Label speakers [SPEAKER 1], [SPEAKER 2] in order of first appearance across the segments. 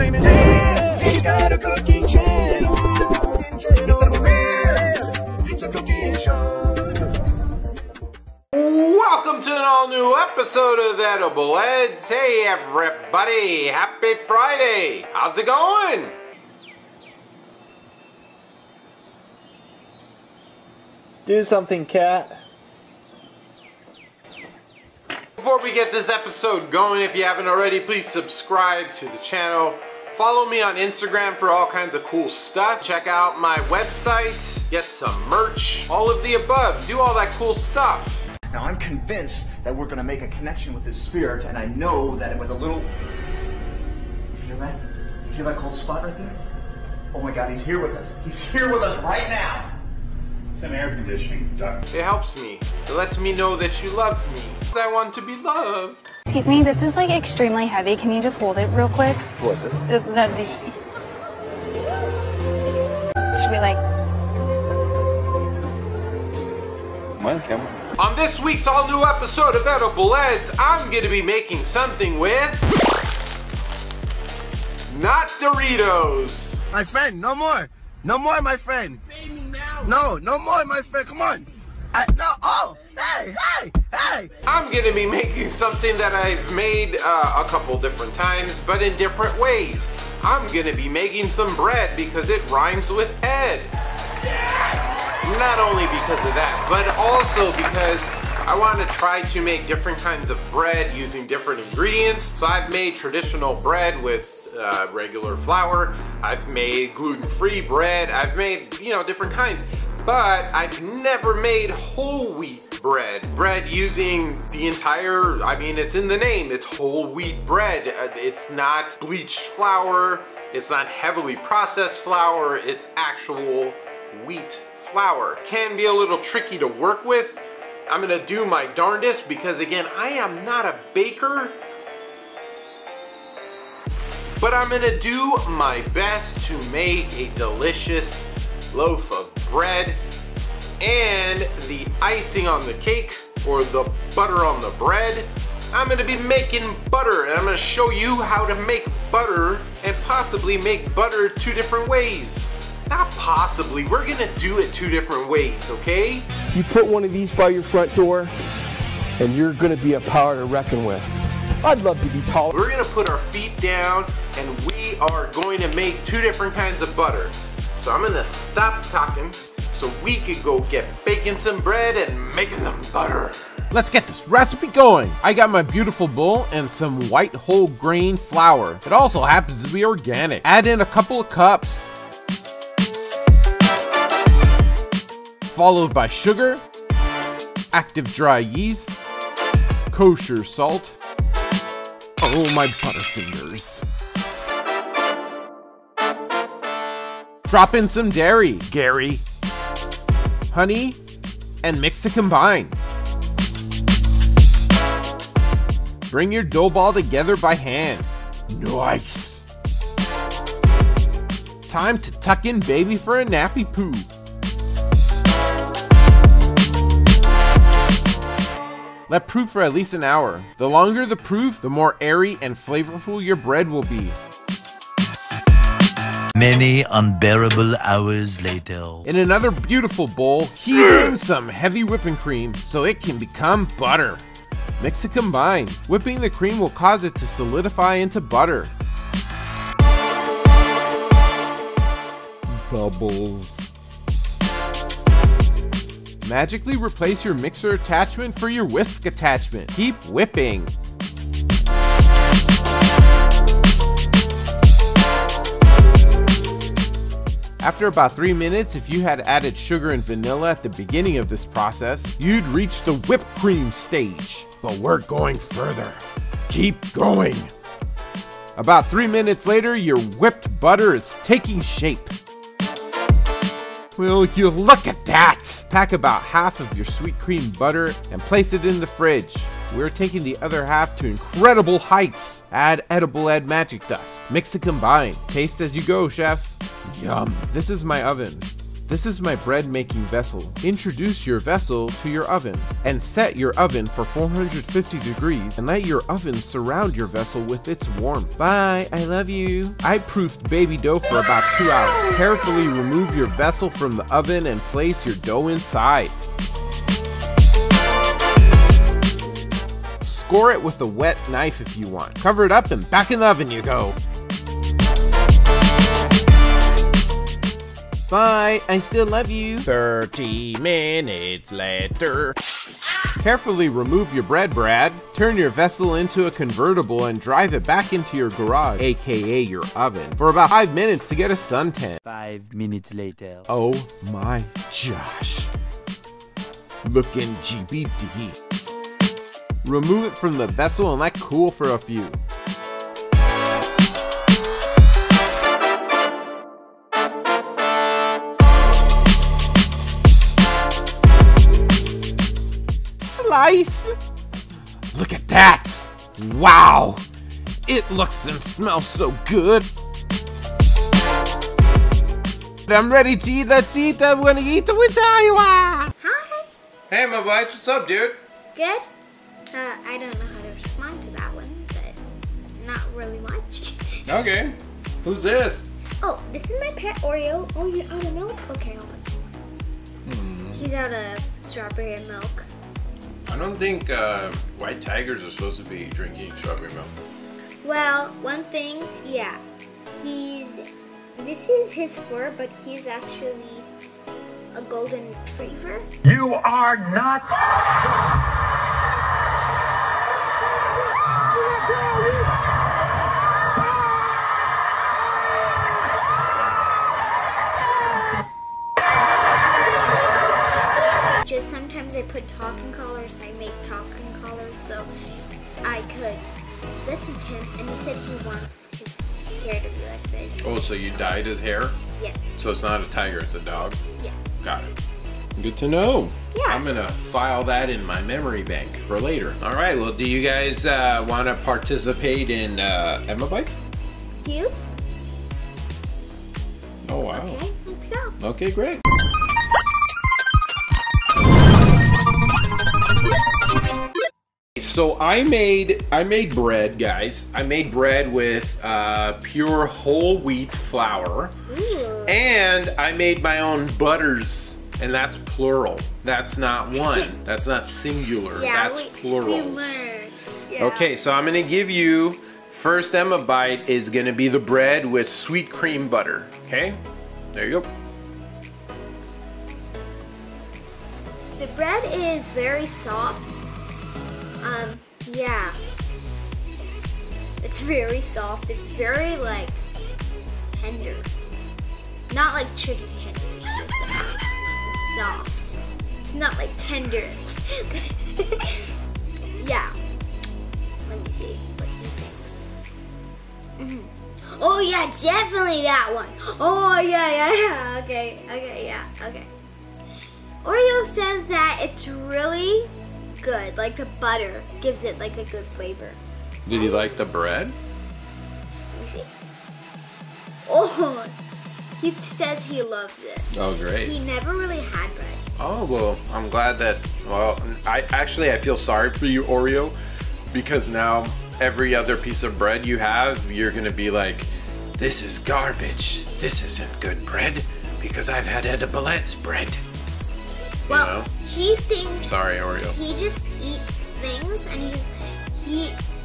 [SPEAKER 1] name is Ted. He got a cooking channel. It's a cooking show.
[SPEAKER 2] Welcome to an all-new episode of Edible Eds. Hey everybody, happy Friday. How's it going?
[SPEAKER 3] Do something, cat.
[SPEAKER 2] Before we get this episode going, if you haven't already, please subscribe to the channel. Follow me on Instagram for all kinds of cool stuff. Check out my website, get some merch, all of the above. Do all that cool stuff.
[SPEAKER 4] Now I'm convinced that we're gonna make a connection with this spirit, and I know that with a little... You feel that? You feel that cold spot right there? Oh my God, he's here with us. He's here with us right now.
[SPEAKER 5] It's an air conditioning duct.
[SPEAKER 2] It helps me. It lets me know that you love me. I want to be loved.
[SPEAKER 6] Excuse me, this is like extremely heavy. Can you just hold it real quick?
[SPEAKER 3] What, this?
[SPEAKER 6] Should we like...
[SPEAKER 3] Come on, camera.
[SPEAKER 2] On this week's all-new episode of Edible Eds, I'm gonna be making something with... not Doritos.
[SPEAKER 1] My friend, no more. No more, my friend. No, no more, my friend. Come on. No. Oh, hey.
[SPEAKER 2] I'm gonna be making something that I've made a couple different times, but in different ways. I'm gonna be making some bread because it rhymes with Ed. Not only because of that, but also because I want to try to make different kinds of bread using different ingredients. So I've made traditional bread with regular flour. I've made gluten-free bread. I've made, different kinds. But I've never made whole wheat bread. Bread using the entire, it's in the name, it's whole wheat bread. It's not bleached flour. It's not heavily processed flour. It's actual wheat flour. Can be a little tricky to work with. I'm gonna do my darndest because again, I am not a baker. But I'm gonna do my best to make a delicious loaf of bread, and the icing on the cake, or the butter on the bread, I'm gonna be making butter, and I'm gonna show you how to make butter and possibly make butter two different ways. Not possibly, we're gonna do it two different ways, okay?
[SPEAKER 7] You put one of these by your front door, and you're gonna be a power to reckon with. I'd love to be taller.
[SPEAKER 2] We're gonna put our feet down, and we are going to make two different kinds of butter. So I'm gonna stop talking so we could go get baking some bread and making some butter.
[SPEAKER 8] Let's get this recipe going. I got my beautiful bowl and some white whole grain flour. It also happens to be organic. Add in a couple of cups, followed by sugar, active dry yeast, kosher salt. Oh, my butterfingers. Drop in some dairy, Gary, honey, and mix to combine. Bring your dough ball together by hand. Nice. Time to tuck in baby for a nappy poo. Let proof for at least an hour. The longer the proof, the more airy and flavorful your bread will be.
[SPEAKER 9] Many unbearable hours later.
[SPEAKER 8] In another beautiful bowl, heat in some heavy whipping cream so it can become butter. Mix to combine. Whipping the cream will cause it to solidify into butter. Bubbles. Magically replace your mixer attachment for your whisk attachment. Keep whipping. After about 3 minutes, if you had added sugar and vanilla at the beginning of this process, you'd reach the whipped cream stage. But we're going further. Keep going. About 3 minutes later, your whipped butter is taking shape. Will you look at that? Pack about half of your sweet cream butter and place it in the fridge. We're taking the other half to incredible heights. Add Edible Ed magic dust. Mix to combine. Taste as you go, chef. Yum. This is my oven. This is my bread making vessel. Introduce your vessel to your oven and set your oven for 450 degrees and let your oven surround your vessel with its warmth. Bye, I love you. I proofed baby dough for about 2 hours. Carefully remove your vessel from the oven and place your dough inside. Score it with a wet knife if you want. Cover it up and back in the oven you go. Bye, I still love you. 30 minutes later. Carefully remove your bread, Brad. Turn your vessel into a convertible and drive it back into your garage, aka your oven, for about 5 minutes to get a suntan.
[SPEAKER 9] 5 minutes later.
[SPEAKER 8] Oh my gosh. Looking GBD. Remove it from the vessel and let cool for a few. Slice! Look at that! Wow! It looks and smells so good! I'm ready to eat. Let's eat. I'm gonna eat with Iowa!
[SPEAKER 2] Hi! Hey, my boy, what's up, dude?
[SPEAKER 10] Good? I don't know how to respond to that one, but not really much.
[SPEAKER 2] Okay. Who's this?
[SPEAKER 10] Oh, this is my pet Oreo. Oh, you're out of milk? Okay, I'll put some more. He's out of strawberry and milk.
[SPEAKER 2] I don't think white tigers are supposed to be drinking strawberry milk.
[SPEAKER 10] Well, one thing, yeah. This is his fur, but he's actually a golden retriever.
[SPEAKER 9] You are not.
[SPEAKER 10] Just sometimes I put talking collars, I make talking collars so I could listen to him, and he said he wants his hair to be like this.
[SPEAKER 2] Oh, so you dyed his hair?
[SPEAKER 10] Yes.
[SPEAKER 2] So it's not a tiger, it's a dog?
[SPEAKER 10] Yes.
[SPEAKER 2] Got it. Good to know.
[SPEAKER 10] Yeah.
[SPEAKER 2] I'm gonna file that in my memory bank for later. All right, well, do you guys want to participate in Emma Bites?
[SPEAKER 10] Do you?
[SPEAKER 2] Oh, wow.
[SPEAKER 10] Okay, let's go.
[SPEAKER 2] Okay, great. So I made bread, guys. I made bread with pure whole wheat flour.
[SPEAKER 10] Ooh.
[SPEAKER 2] And I made my own butters, and that's plural. That's not one. That's not singular.
[SPEAKER 10] Yeah,
[SPEAKER 2] that's plurals.
[SPEAKER 10] Yeah.
[SPEAKER 2] Okay, so I'm gonna give you, first Emma bite is gonna be the bread with sweet cream butter. Okay, there you go.
[SPEAKER 10] The bread is very soft. Yeah. It's very soft. It's very, like, tender. Not like chicken tender. It's soft. It's not like tender. Yeah. Let me see what he thinks. Oh, yeah, definitely that one. Oh, yeah. Okay, yeah. Oreo says that it's really good. Like the butter gives it like a good flavor.
[SPEAKER 2] Did he like the bread?
[SPEAKER 10] Let me see. Oh, he says he loves it.
[SPEAKER 2] Oh, great.
[SPEAKER 10] He never really had bread.
[SPEAKER 2] Oh, well, I'm glad that, well, I feel sorry for you, Oreo, because now every other piece of bread you have, you're gonna be like, this is garbage. This isn't good bread because I've had edible bread.
[SPEAKER 10] Well,
[SPEAKER 2] you know?
[SPEAKER 10] He thinks.
[SPEAKER 2] Sorry, Oreo.
[SPEAKER 10] He just eats things, and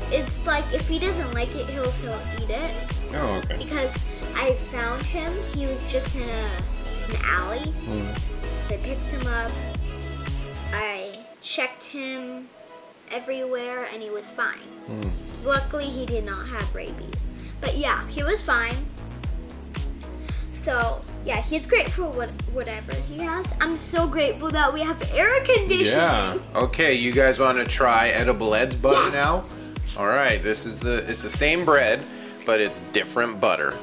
[SPEAKER 10] it's like if he doesn't like it, he'll still eat it.
[SPEAKER 2] Oh, okay.
[SPEAKER 10] Because I found him. He was just in an alley. So I picked him up. I checked him everywhere, and he was fine. Luckily, he did not have rabies. But yeah, he was fine. So yeah, he's great for whatever he has. I'm so grateful that we have air conditioning.
[SPEAKER 2] Yeah. Okay, you guys want to try Edible Ed's butter now? All right, it's the same bread, but it's different butter.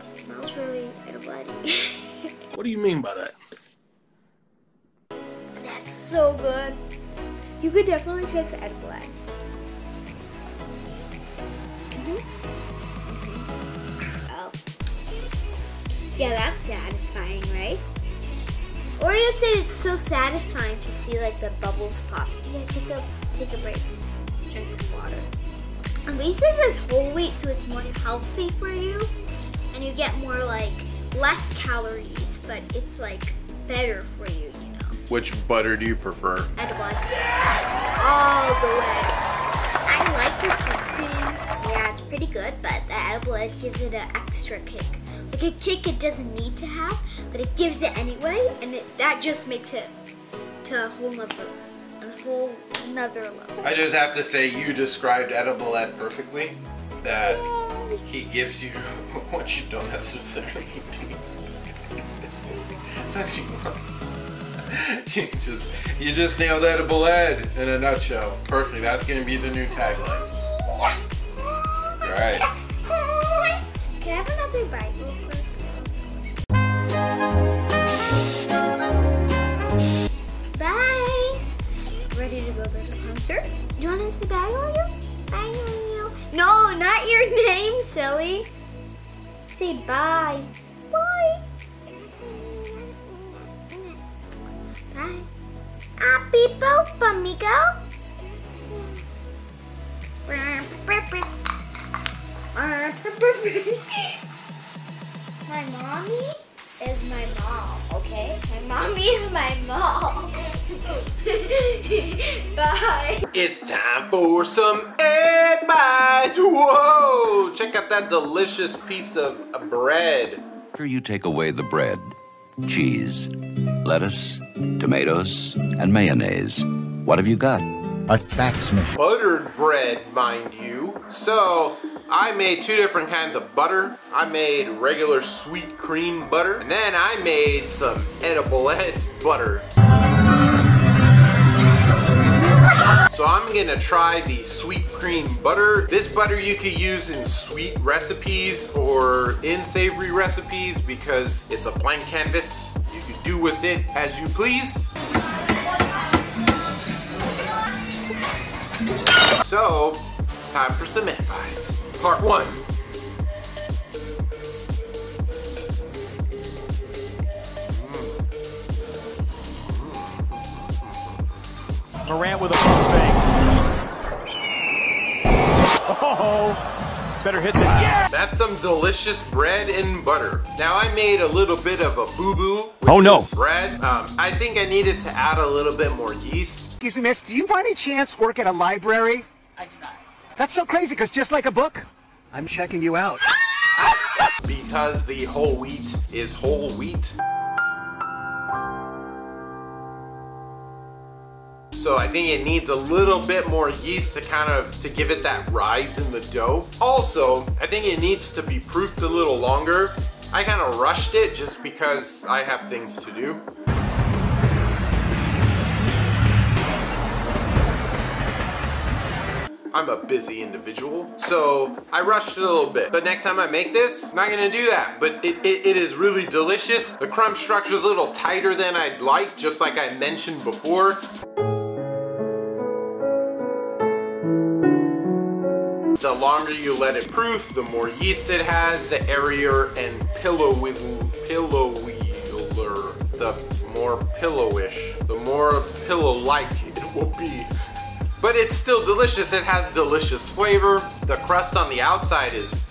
[SPEAKER 10] It smells really edible-y.
[SPEAKER 1] What do you mean by that?
[SPEAKER 10] That's so good. You could definitely taste the edible egg. Yeah, that's satisfying, right? Oreo said it's so satisfying to see like the bubbles pop. Yeah, take a break. Drink some water. At least it says whole wheat, so it's more healthy for you, and you get more like less calories, but it's like better for you, you know.
[SPEAKER 2] Which butter do you prefer?
[SPEAKER 10] Edible. All the way. I like the sweet cream. Yeah, it's pretty good, but the edible egg gives it an extra kick. Like a kick it doesn't need to have, but it gives it anyway, and that just makes it to a whole nother level.
[SPEAKER 2] I just have to say, you described edible ed perfectly. That he gives you what you don't necessarily need. That's you want. You just nailed edible ed in a nutshell. Perfect. That's gonna be the new tagline. Right.
[SPEAKER 10] Can I have another bite real quick? Bye. Ready to go to the concert? Do you want to say bye, Oreo? Bye, Oreo. No, not your name, silly. Say bye. Bye. Bye. Happy boat, amigo. My mommy is my mom, okay? My mommy is my mom. Bye.
[SPEAKER 2] It's time for some egg bites. Whoa! Check out that delicious piece of bread.
[SPEAKER 11] After you take away the bread, cheese, lettuce, tomatoes, and mayonnaise, what have you got? A fax machine.
[SPEAKER 2] Buttered bread, mind you. So, I made two different kinds of butter. I made regular sweet cream butter, and then I made some edible ed butter. So I'm gonna try the sweet cream butter. This butter you could use in sweet recipes or in savory recipes because it's a blank canvas. You could do with it as you please. So, time for some egg bites. Part 1.
[SPEAKER 12] Morant with a pump fake. Oh, better hit that. Yeah!
[SPEAKER 2] That's some delicious bread and butter. Now I made a little bit of a boo-boo with this bread. I think I needed to add a little bit more yeast.
[SPEAKER 13] Excuse me, miss, do you by any chance work at a library? I do not. That's so crazy, because just like a book, I'm checking you out.
[SPEAKER 2] Because the whole wheat is whole wheat. So I think it needs a little bit more yeast to give it that rise in the dough. Also, I think it needs to be proofed a little longer. I kind of rushed it just because I have things to do. I'm a busy individual, so I rushed it a little bit. But next time I make this, I'm not gonna do that. But it is really delicious. The crumb structure is a little tighter than I'd like, just like I mentioned before. The longer you let it proof, the more yeast it has, the airier and pillowier, the more pillowish, the more pillow-like it will be. But it's still delicious. It has delicious flavor. The crust on the outside is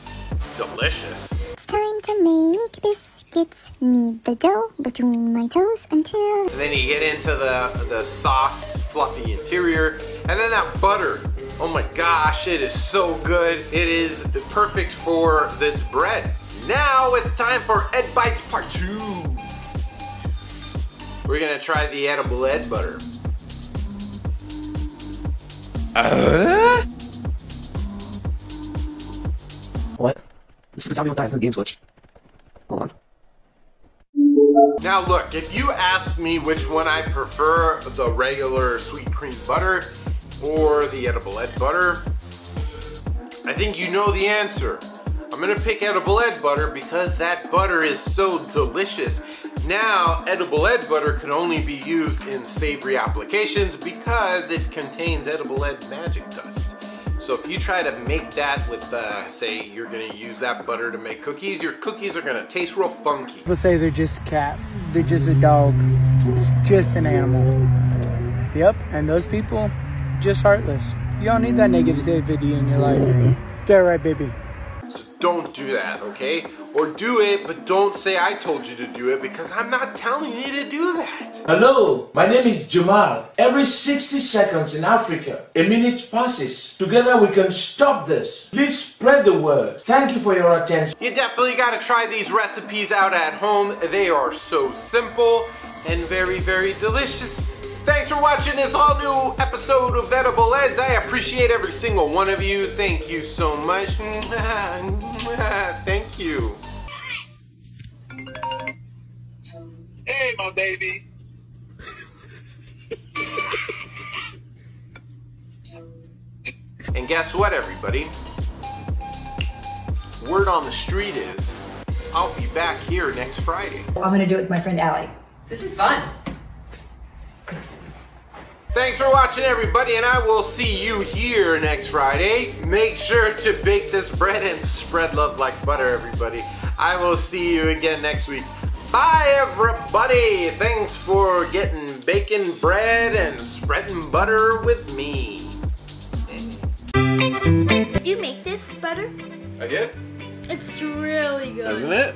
[SPEAKER 2] delicious.
[SPEAKER 14] It's time to make biscuits. Knead the dough between my toes until...
[SPEAKER 2] And then you get into the soft, fluffy interior. And then that butter. Oh my gosh, it is so good. It is perfect for this bread. Now it's time for Ed Bites Part 2. We're gonna try the edible Ed butter.
[SPEAKER 15] What? This is how you die for the game switch. Hold on.
[SPEAKER 2] Now look, if you ask me which one I prefer, the regular sweet cream butter or the edible Ed butter, I think you know the answer. I'm gonna pick edible Ed butter because that butter is so delicious. Now, edible Ed butter can only be used in savory applications because it contains edible Ed magic dust. So if you try to make that with, say you're gonna use that butter to make cookies, your cookies are gonna taste real funky.
[SPEAKER 16] People say they're just a cat, they're just a dog, it's just an animal. Yep, and those people, just heartless. You don't need that negativity in your life. Is that right, baby?
[SPEAKER 2] So don't do that, okay? Or do it, but don't say I told you to do it, because I'm not telling you to do that.
[SPEAKER 17] Hello, my name is Jamal. Every 60 seconds in Africa, a minute passes. Together we can stop this. Please spread the word. Thank you for your attention.
[SPEAKER 2] You definitely gotta try these recipes out at home. They are so simple and very, very delicious. Thanks for watching this all new episode of Edible Eds. I appreciate every single one of you. Thank you so much. Thank you.
[SPEAKER 18] Hey, my baby.
[SPEAKER 2] And guess what, everybody? Word on the street is, I'll be back here next Friday.
[SPEAKER 19] I'm gonna do it with my friend Allie. This is fun.
[SPEAKER 2] Thanks for watching, everybody, and I will see you here next Friday. Make sure to bake this bread and spread love like butter, everybody. I will see you again next week. Bye, everybody. Thanks for getting bacon bread and spreading butter with me.
[SPEAKER 10] Did you make this butter?
[SPEAKER 2] I did.
[SPEAKER 10] It's really good.
[SPEAKER 2] Isn't it?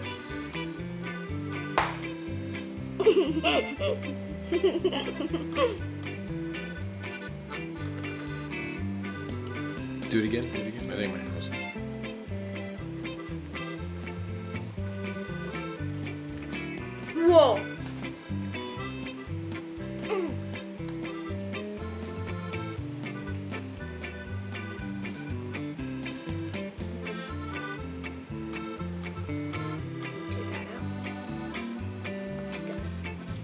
[SPEAKER 2] Do it again. Do it again. I think my house.
[SPEAKER 10] Whoa.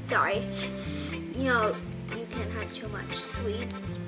[SPEAKER 10] Sorry. You know, you can't have too much sweets.